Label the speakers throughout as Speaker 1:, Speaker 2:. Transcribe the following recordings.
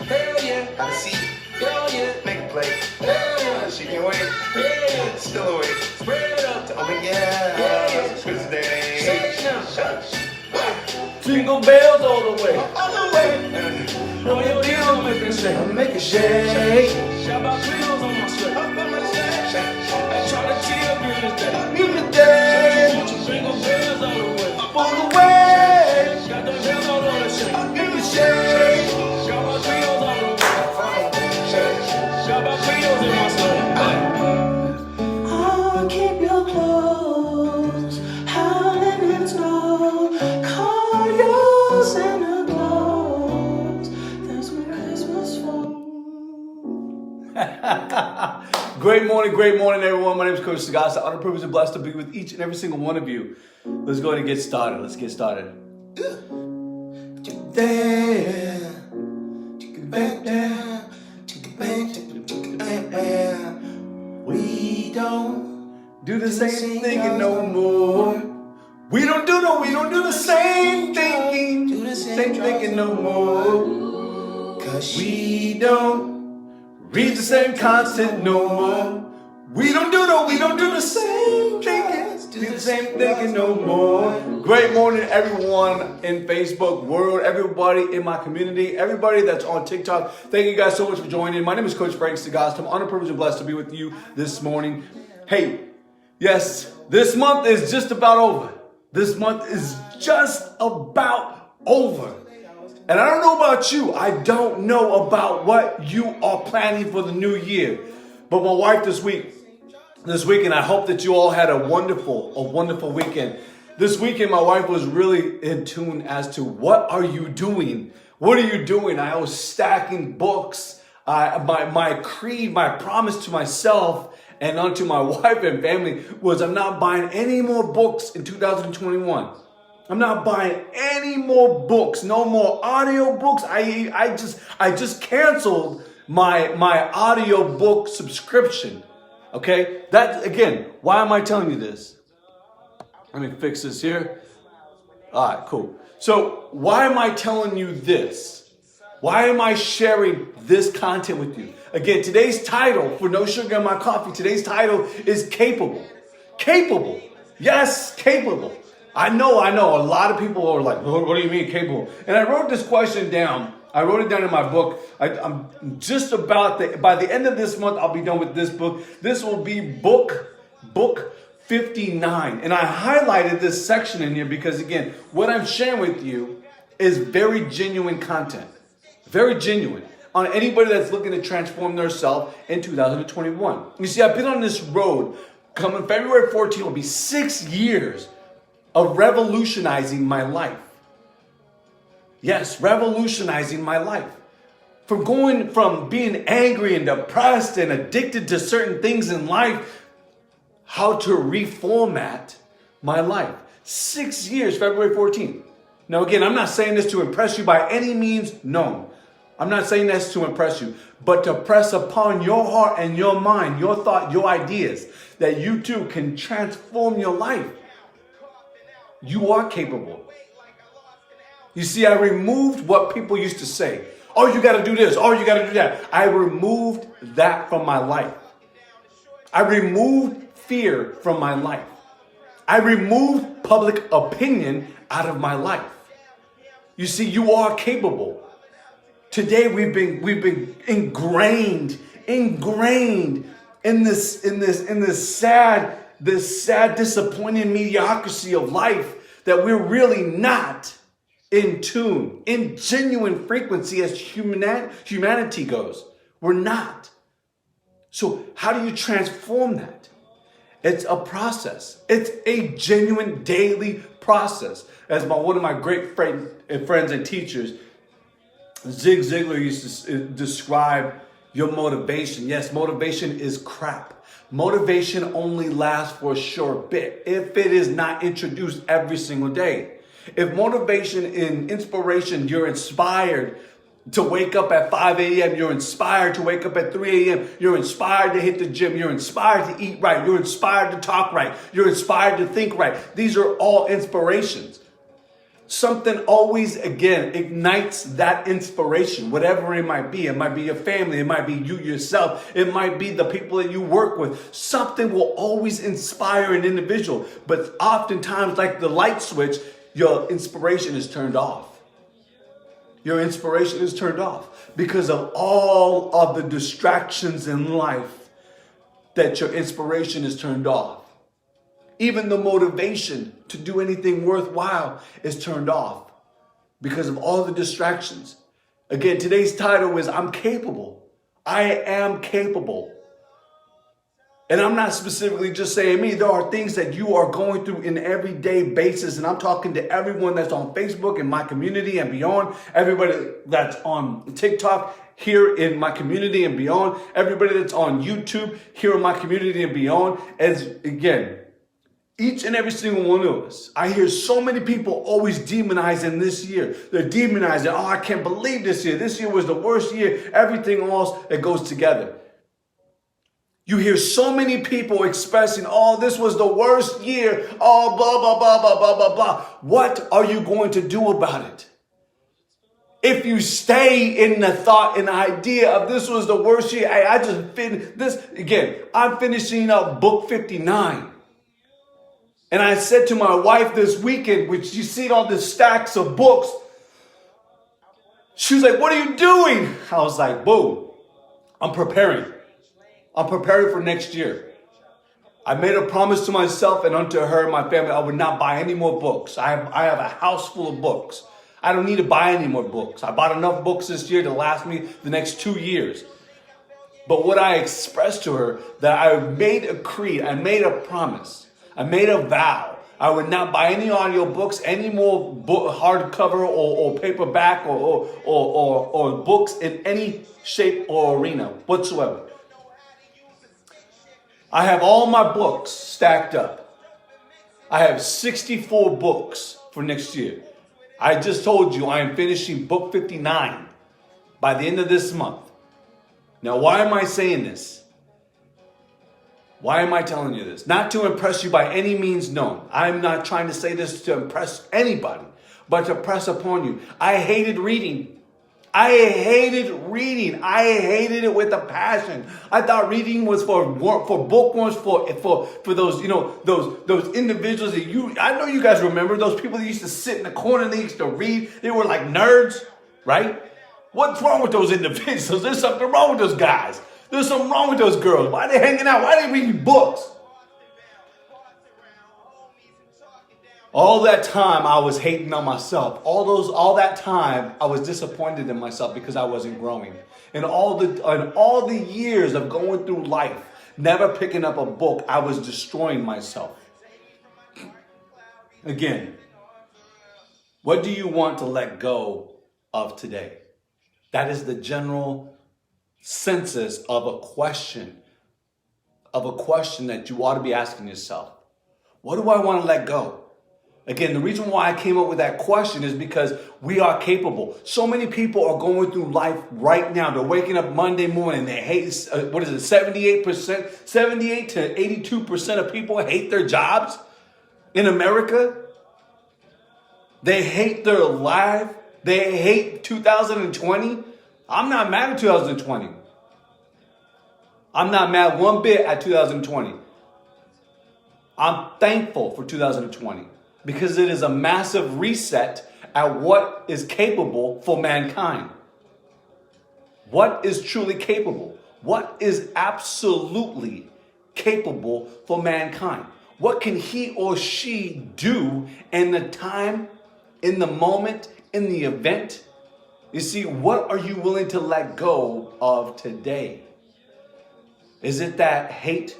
Speaker 1: Hell yeah.
Speaker 2: Have a seat.
Speaker 1: Hell yeah.
Speaker 2: Make a plate.
Speaker 1: Hell yeah.
Speaker 2: She can wait.
Speaker 1: Hell yeah.
Speaker 2: Still awake.
Speaker 1: Spread it up.
Speaker 2: Oh yeah.
Speaker 1: Yeah.
Speaker 2: Tuesday.
Speaker 1: Say it now.
Speaker 2: Shush.
Speaker 1: Jingle bells all the way.
Speaker 2: All the way.
Speaker 1: Know your deal, make it shake.
Speaker 2: Make a shake.
Speaker 1: Shout out Cleo's on my shirt.
Speaker 2: Up on my shake.
Speaker 1: Try to chill during this day.
Speaker 2: New day.
Speaker 1: Jingle bells all the way.
Speaker 2: On the way.
Speaker 1: Got them bells all on the shake.
Speaker 2: Make a shake.
Speaker 1: Shout out Cleo's all the way. Shout out Cleo's in my sleigh.
Speaker 3: I'll keep your clothes, howling in snow, call your Santa Claus. That's what Christmas for.
Speaker 4: Great morning, everyone. My name is Coach Sagasta. I'm privileged and blessed to be with each and every single one of you. Let's go ahead and get started. Let's get started.
Speaker 2: There. Take it back down. Take it back. Take it back. We don't
Speaker 4: Do the same thing no more. We don't do the same thinking. Same thinking no more.
Speaker 2: Cause
Speaker 4: We don't read the same content no more. We don't do the same thinking. Do the same thinking no more. Great morning, everyone in Facebook world, everybody in my community, everybody that's on TikTok. Thank you guys so much for joining. My name is Coach Frank Sagasta. I'm honored, privileged, and blessed to be with you this morning. Hey, yes, this month is just about over. This month is just about over. And I don't know about you. I don't know about what you are planning for the new year. But my wife this weekend, I hope that you all had a wonderful weekend. This weekend, my wife was really in tune as to what are you doing? What are you doing? I was stacking books. My creed, my promise to myself and unto my wife and family was I'm not buying any more books in 2021. I'm not buying any more books, no more audio books. I just canceled my audio book subscription. Okay? That again, why am I telling you this? Let me fix this here. All right, cool. So, why am I telling you this? Why am I sharing this content with you? Again, today's title for No Sugar in My Coffee, today's title is Capable. Capable. Yes, capable. I know. A lot of people are like, what do you mean capable? And I wrote this question down. I wrote it down in my book. I'm just about by the end of this month, I'll be done with this book. This will be book 59. And I highlighted this section in here because, again, what I'm sharing with you is very genuine content. Very genuine on anybody that's looking to transform themselves in 2021. You see, I've been on this road. Coming February 14th will be 6 years of revolutionizing my life. Yes, revolutionizing my life. From being angry and depressed and addicted to certain things in life, how to reformat my life. 6 years, February 14th. Now again, I'm not saying this to impress you by any means, no. I'm not saying this to impress you, but to press upon your heart and your mind, your thought, your ideas, that you too can transform your life. You are capable. You see, I removed what people used to say. Oh, you got to do this. Oh, you got to do that. I removed that from my life. I removed fear from my life. I removed public opinion out of my life. You see, you are capable. Today we've been ingrained in this sad, disappointing mediocrity of life that we're really not in tune, in genuine frequency as humanity goes. We're not. So how do you transform that? It's a process. It's a genuine daily process. As one of my great friends and teachers, Zig Ziglar, used to describe your motivation. Yes, motivation is crap. Motivation only lasts for a short bit if it is not introduced every single day. If motivation and inspiration, you're inspired to wake up at 5 a.m., you're inspired to wake up at 3 a.m., you're inspired to hit the gym, you're inspired to eat right, you're inspired to talk right, you're inspired to think right. These are all inspirations. something always, again, ignites that inspiration, whatever it might be. It might be your family. It might be you yourself. It might be the people that you work with. Something will always inspire an individual. But oftentimes, like the light switch, your inspiration is turned off. Your inspiration is turned off because of all of the distractions in life that your inspiration is turned off. Even the motivation to do anything worthwhile is turned off because of all the distractions. Again, today's title is I'm Capable. I am capable. And I'm not specifically just saying me. There are things that you are going through in everyday basis. And I'm talking to everyone that's on Facebook in my community and beyond. Everybody that's on TikTok here in my community and beyond. Everybody that's on YouTube here in my community and beyond. As again, each and every single one of us. I hear so many people always demonizing this year. They're demonizing, oh, I can't believe this year. This year was the worst year. Everything else that goes together. You hear so many people expressing, oh, this was the worst year. Oh, blah, blah, blah, blah, blah, blah, blah. What are you going to do about it? If you stay in the thought and the idea of this was the worst year, I just finished this. Again, I'm finishing up book 59. And I said to my wife this weekend, which you see all the stacks of books, she was like, what are you doing? I was like, boom, I'm preparing. I'm preparing for next year. I made a promise to myself and unto her and my family, I would not buy any more books. I have a house full of books. I don't need to buy any more books. I bought enough books this year to last me the next 2 years. But what I expressed to her, that I made a creed, I made a promise, I made a vow. I would not buy any audiobooks, any more hardcover or paperback or books in any shape or arena whatsoever. I have all my books stacked up. I have 64 books for next year. I just told you I am finishing book 59 by the end of this month. Now, why am I saying this? Why am I telling you this? Not to impress you by any means known. I'm not trying to say this to impress anybody, but to press upon you. I hated reading. I hated reading. I hated it with a passion. I thought reading was for bookworms, for those, you know, those individuals that I know you guys remember those people that used to sit in the corner and they used to read. They were like nerds, right? What's wrong with those individuals? There's something wrong with those guys. There's something wrong with those girls. Why are they hanging out? Why are they reading books? All that time I was hating on myself. All that time I was disappointed in myself because I wasn't growing. And all the years of going through life, never picking up a book, I was destroying myself. Again, what do you want to let go of today? That is the general census of a question that you ought to be asking yourself. What do I want to let go? Again, the reason why I came up with that question is because we are capable. So many people are going through life right now. They're waking up Monday morning. They hate, 78% to 82% of people hate their jobs in America. They hate their life. They hate 2020. I'm not mad at 2020. I'm not mad one bit at 2020. I'm thankful for 2020. Because it is a massive reset at what is capable for mankind. What is truly capable? What is absolutely capable for mankind? What can he or she do in the time, in the moment, in the event? You see, what are you willing to let go of today? Is it that hate?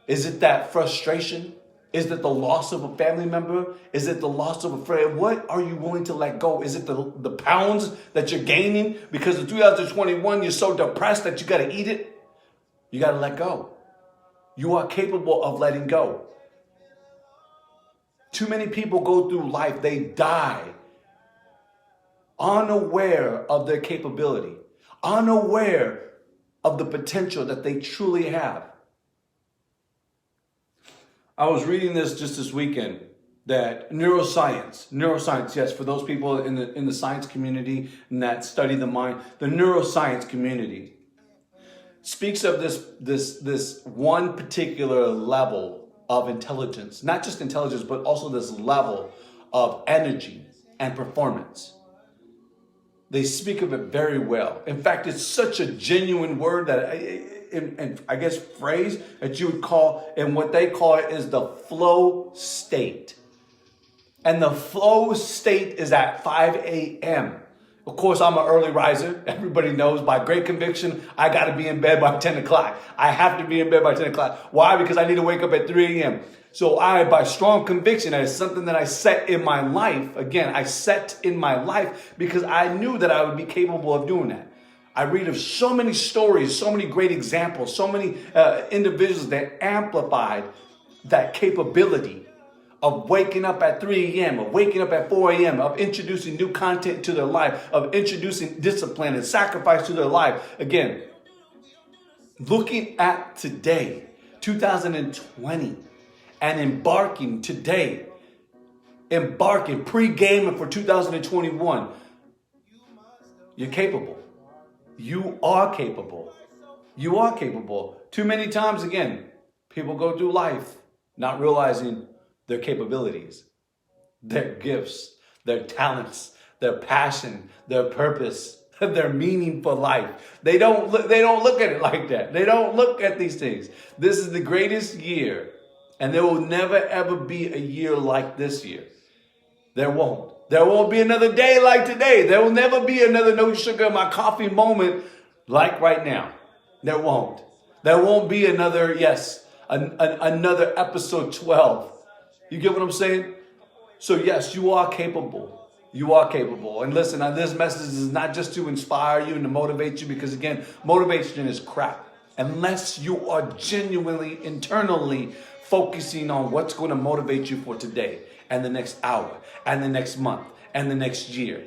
Speaker 4: Is it that frustration? Is it the loss of a family member? Is it the loss of a friend? What are you willing to let go? Is it the pounds that you're gaining because in 2021 you're so depressed that you got to eat it? You got to let go. You are capable of letting go. Too many people go through life, they die unaware of their capability, unaware of the potential that they truly have. I was reading this just this weekend, that neuroscience, yes, for those people in the science community and that study the mind, the neuroscience community speaks of this one particular level of intelligence, not just intelligence, but also this level of energy and performance. They speak of it very well. In fact, it's such a genuine word that, and I guess phrase that you would call, and what they call it is the flow state. And the flow state is at 5 a.m. Of course, I'm an early riser. Everybody knows by great conviction, I got to be in bed by 10 o'clock. I have to be in bed by 10 o'clock. Why? Because I need to wake up at 3 a.m. So by strong conviction, that is something that I set in my life. Again, I set in my life because I knew that I would be capable of doing that. I read of so many stories, so many great examples, so many individuals that amplified that capability of waking up at 3 a.m., of waking up at 4 a.m., of introducing new content to their life, of introducing discipline and sacrifice to their life. Again, looking at today, 2020, and embarking pre-gaming for 2021, you're capable. You are capable. You are capable. Too many times, again, people go through life not realizing their capabilities, their gifts, their talents, their passion, their purpose, their meaning for life. They don't look at it like that. They don't look at these things. This is the greatest year, and there will never ever be a year like this year. There won't. There won't be another day like today. There will never be another no sugar in my coffee moment like right now. There won't. There won't be another, another episode 12. You get what I'm saying? So yes, you are capable. You are capable. And listen, this message is not just to inspire you and to motivate you, because again, motivation is crap. Unless you are genuinely, internally focusing on what's going to motivate you for today and the next hour and the next month and the next year.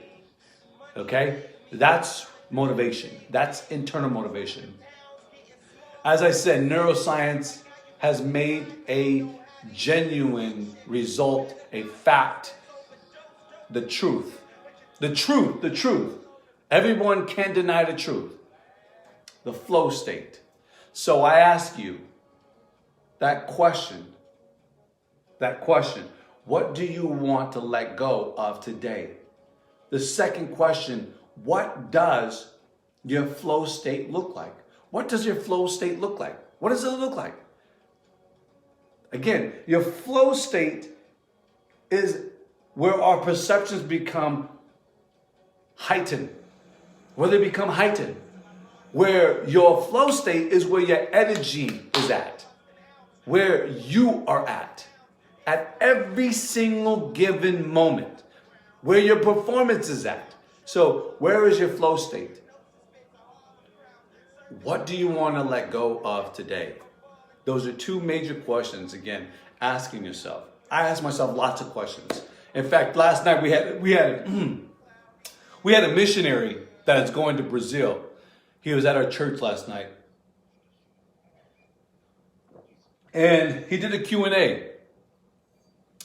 Speaker 4: Okay? That's motivation. That's internal motivation. As I said, neuroscience has made a genuine result, a fact, the truth. The truth. Everyone can deny the truth. The flow state. So I ask you that question. What do you want to let go of today? The second question, what does your flow state look like? What does your flow state look like? What does it look like? Again, your flow state is where our perceptions become heightened. Where they become heightened. Where your flow state is where your energy is at. Where you are at every single given moment. Where your performance is at. So, where is your flow state? What do you want to let go of today? Those are two major questions, again, asking yourself. I ask myself lots of questions. In fact, last night we had a missionary that is going to Brazil. He was at our church last night. And he did a Q&A.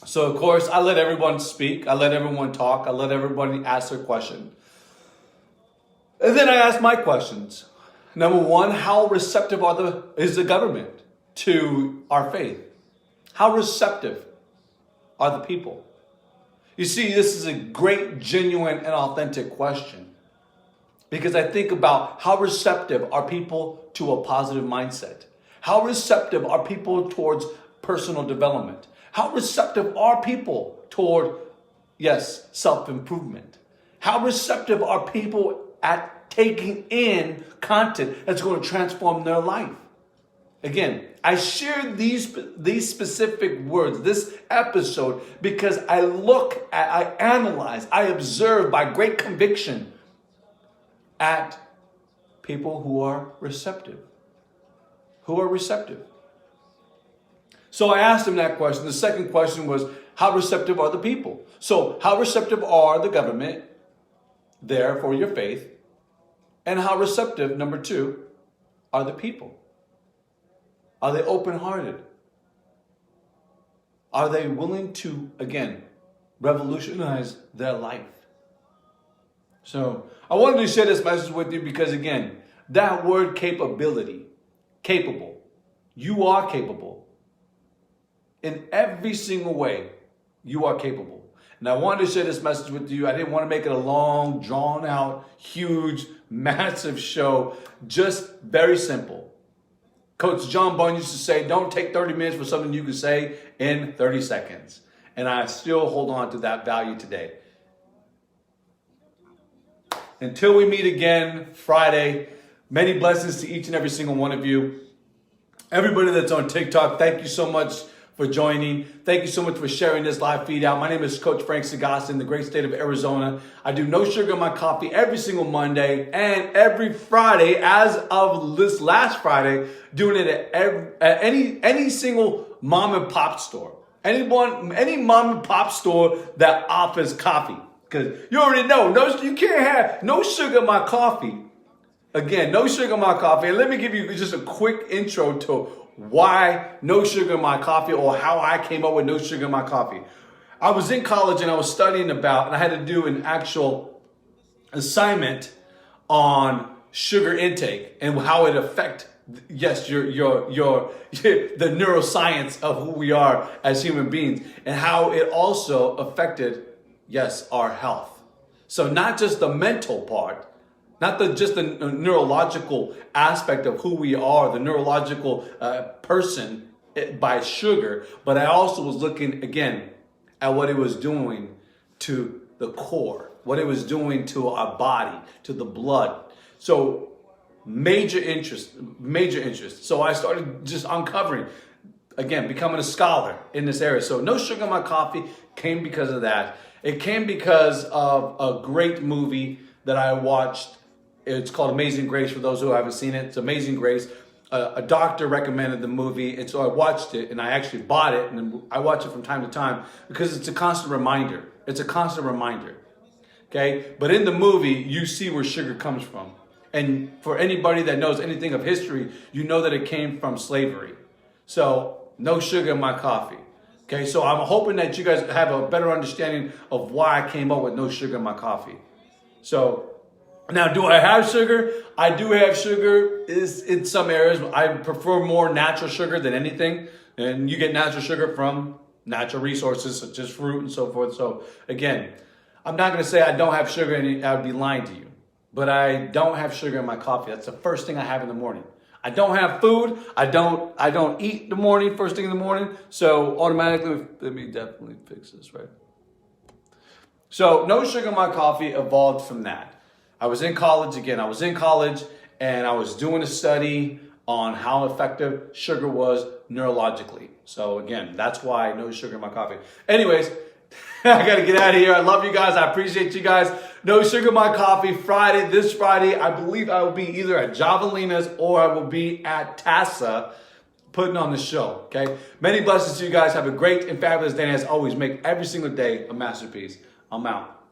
Speaker 4: So, of course, I let everyone speak. I let everyone talk. I let everybody ask their question. And then I asked my questions. Number one, how receptive is the government to our faith? How receptive are the people? You see, this is a great, genuine, and authentic question. Because I think about how receptive are people to a positive mindset? How receptive are people towards personal development? How receptive are people toward, self-improvement? How receptive are people at taking in content that's going to transform their life? Again, I shared these specific words, this episode, because I analyze, I observe by great conviction at people who are receptive. So I asked him that question. The second question was, how receptive are the people? So how receptive are the government there for your faith? And how receptive, number two, are the people? Are they open-hearted? Are they willing to, again, revolutionize their life? So I wanted to share this message with you because, again, that word capability, capable, you are capable. In every single way, you are capable. And I wanted to share this message with you. I didn't want to make it a long, drawn out, huge, massive show. Just very simple. Coach John Bunn used to say, don't take 30 minutes for something you can say in 30 seconds. And I still hold on to that value today. Until we meet again Friday, many blessings to each and every single one of you. Everybody that's on TikTok, thank you so much for joining. Thank you so much for sharing this live feed out. My name is Coach Frank Sagasta in the great state of Arizona. I do no sugar in my coffee every single Monday and every Friday, as of this last Friday, doing it at any single mom and pop store. Any mom and pop store that offers coffee. Because you already know, you can't have no sugar in my coffee. Again, no sugar in my coffee. And let me give you just a quick intro to why no sugar in my coffee, or how I came up with no sugar in my coffee. I was in college and I was studying and I had to do an actual assignment on sugar intake and how it affects, yes, your the neuroscience of who we are as human beings, and how it also affected, yes, our health. So not just the mental part, not just the neurological aspect of who we are, the neurological person by sugar, but I also was looking again at what it was doing to the core, what it was doing to our body, to the blood. So major interest. So I started just uncovering, again, becoming a scholar in this area. So no sugar in my coffee came because of that. It came because of a great movie that I watched. It's called Amazing Grace, for those who haven't seen it. It's Amazing Grace. A doctor recommended the movie, and so I watched it, and I actually bought it, and I watch it from time to time because it's a constant reminder. It's a constant reminder, okay? But in the movie, you see where sugar comes from. And for anybody that knows anything of history, you know that it came from slavery. So no sugar in my coffee, okay? So I'm hoping that you guys have a better understanding of why I came up with no sugar in my coffee. So now, do I have sugar? I do have sugar in some areas. I prefer more natural sugar than anything. And you get natural sugar from natural resources such as fruit and so forth. So again, I'm not going to say I don't have sugar and I would be lying to you. But I don't have sugar in my coffee. That's the first thing I have in the morning. I don't have food. I don't eat in the morning, first thing in the morning. So automatically, let me definitely fix this, right? So no sugar in my coffee evolved from that. I was in college and I was doing a study on how effective sugar was neurologically. So again, that's why no sugar in my coffee. Anyways, I got to get out of here. I love you guys. I appreciate you guys. No sugar in my coffee Friday. This Friday, I believe I will be either at Javelina's or I will be at TASA putting on the show. Okay. Many blessings to you guys. Have a great and fabulous day. And as always, make every single day a masterpiece. I'm out.